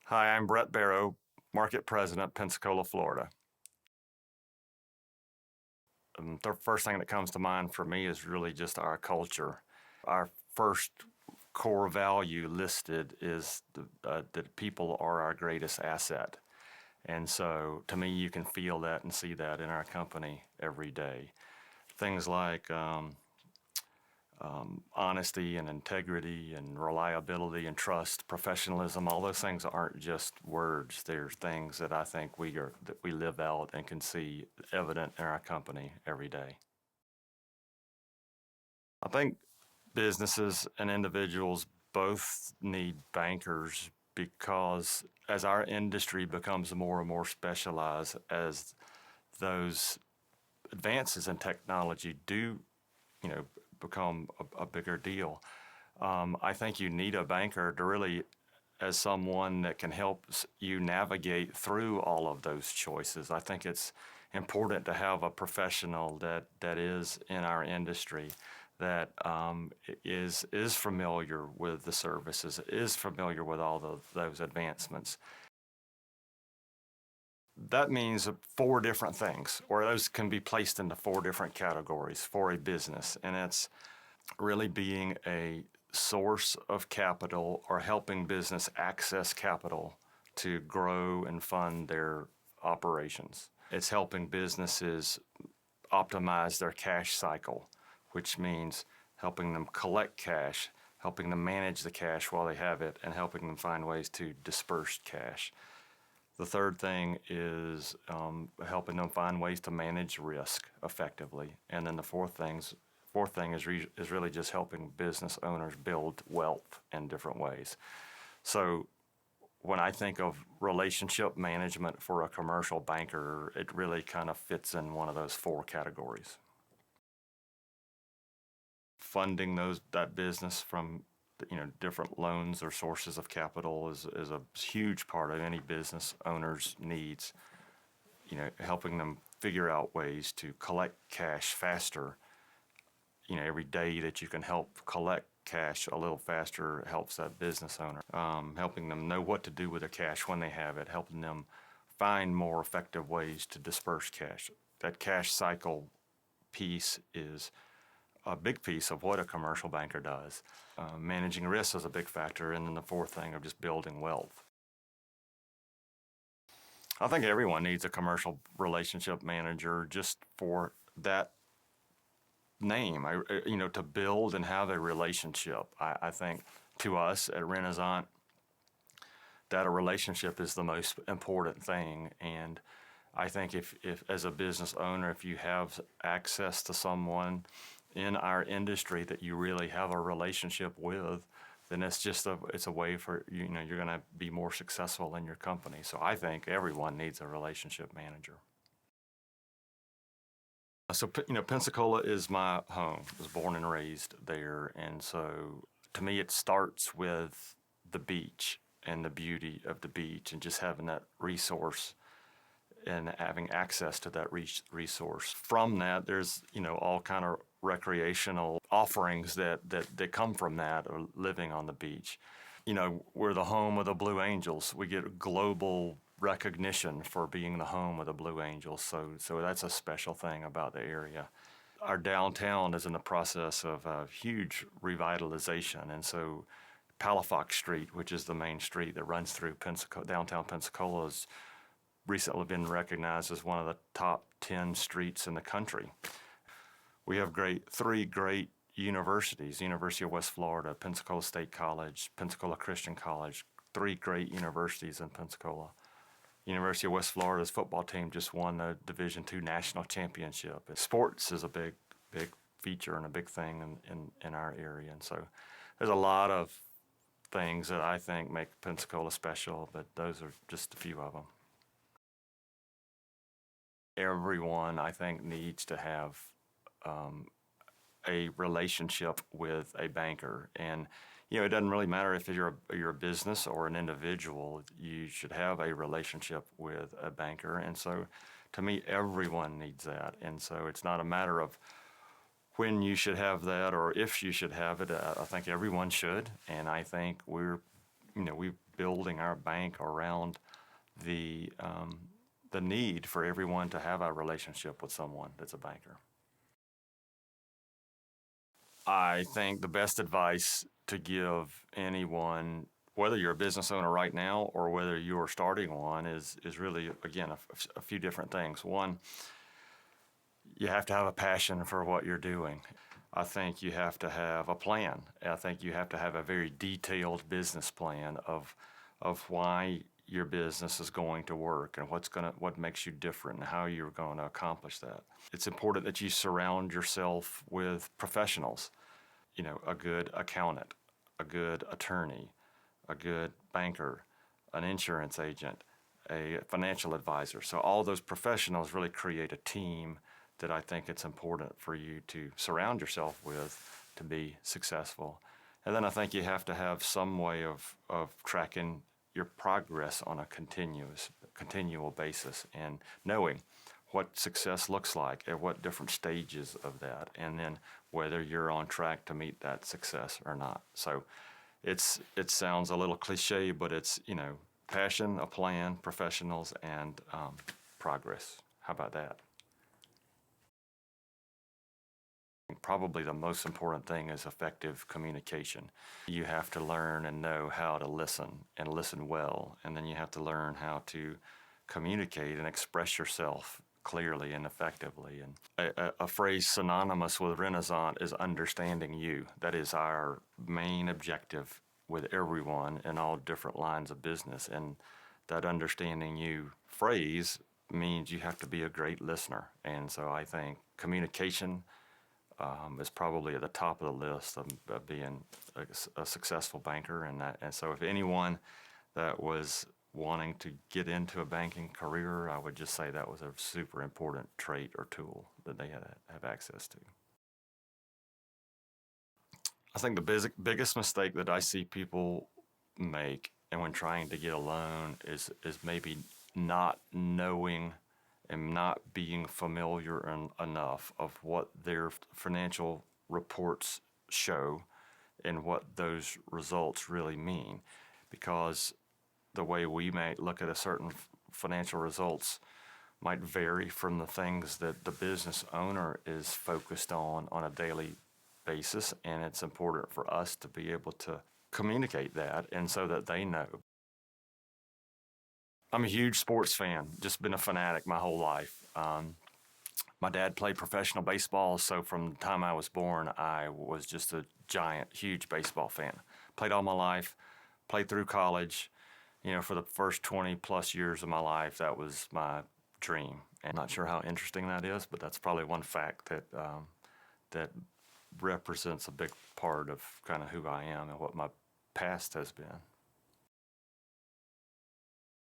Hi, I'm Brett Barrow, Market President, Pensacola, Florida. The first thing that comes to mind for me is really just our culture. Our first core value listed is that people are our greatest asset. And so to me, you can feel that and see that in our company every day. Things like honesty and integrity and reliability and trust, professionalism, all those things aren't just words. They're things that I think that we live out and can see evident in our company every day. I think businesses and individuals both need bankers because as our industry becomes more and more specialized, as those advances in technology do, become a bigger deal. I think you need a banker to really, as someone that can help you navigate through all of those choices. I think it's important to have a professional that is in our industry that is familiar with the services, is familiar with all those advancements. That means four different things, or those can be placed into four different categories for a business, and it's really being a source of capital or helping business access capital to grow and fund their operations. It's helping businesses optimize their cash cycle, which means helping them collect cash, helping them manage the cash while they have it, and helping them find ways to disperse cash. The third thing is helping them find ways to manage risk effectively. And then the fourth thing is really just helping business owners build wealth in different ways. So when I think of relationship management for a commercial banker, it really kind of fits in one of those four categories. Funding that business from different loans or sources of capital is a huge part of any business owner's needs. Helping them figure out ways to collect cash faster. Every day that you can help collect cash a little faster helps that business owner. Helping them know what to do with their cash when they have it, helping them find more effective ways to disperse cash. That cash cycle piece is a big piece of what a commercial banker does. Managing risks is a big factor, and then the fourth thing of just building wealth. I think everyone needs a commercial relationship manager just for that name, to build and have a relationship. I think to us at Renaissance, that a relationship is the most important thing. And I think if as a business owner, if you have access to someone in our industry that you really have a relationship with, then it's a way for you're going to be more successful in your company. So I think everyone needs a relationship manager. So Pensacola is my home. I was born and raised there, and so to me it starts with the beach and the beauty of the beach and just having that resource and having access to that resource. From that, there's all kind of recreational offerings that come from that, or living on the beach. We're the home of the Blue Angels. We get global recognition for being the home of the Blue Angels, so that's a special thing about the area. Our downtown is in the process of a huge revitalization, and so Palafox Street, which is the main street that runs through downtown Pensacola, has recently been recognized as one of the top 10 streets in the country. We have three great universities: University of West Florida, Pensacola State College, Pensacola Christian College. Three great universities in Pensacola. University of West Florida's football team just won the Division II national championship. Sports is a big feature and a big thing in our area, and so there's a lot of things that I think make Pensacola special, but those are just a few of them. Everyone, I think, needs to have a relationship with a banker, and it doesn't really matter if you're a business or an individual. You should have a relationship with a banker, and so to me, everyone needs that. And so it's not a matter of when you should have that or if you should have it. I think everyone should, and I think we're we're building our bank around the need for everyone to have a relationship with someone that's a banker. I think the best advice to give anyone, whether you're a business owner right now or whether you're starting one, is really, again, a few different things. One, you have to have a passion for what you're doing. I think you have to have a plan. I think you have to have a very detailed business plan of why your business is going to work and what makes you different and how you're going to accomplish that. It's important that you surround yourself with professionals. A good accountant, a good attorney, a good banker, an insurance agent, a financial advisor. So all those professionals really create a team that I think it's important for you to surround yourself with to be successful. And then I think you have to have some way of tracking your progress on a continual basis and knowing what success looks like at what different stages of that, and then whether you're on track to meet that success or not. So it sounds a little cliche, but it's, passion, a plan, professionals, and progress. How about that? Probably the most important thing is effective communication. You have to learn and know how to listen and listen well, and then you have to learn how to communicate and express yourself clearly and effectively. And a phrase synonymous with Renaissance is understanding you. That is our main objective with everyone in all different lines of business. And that understanding you phrase means you have to be a great listener. And so I think communication is probably at the top of the list of being a successful banker. And so if anyone that was wanting to get into a banking career, I would just say that was a super important trait or tool that they have access to. I think the biggest mistake that I see people make and when trying to get a loan is maybe not knowing and not being familiar enough of what their financial reports show and what those results really mean. Because the way we might look at a certain financial results might vary from the things that the business owner is focused on a daily basis, and it's important for us to be able to communicate that and so that they know. I'm a huge sports fan, just been a fanatic my whole life. My dad played professional baseball, so from the time I was born, I was just a giant, huge baseball fan. Played all my life, played through college. For the first 20 plus years of my life, that was my dream. And I'm not sure how interesting that is, but that's probably one fact that represents a big part of kind of who I am and what my past has been.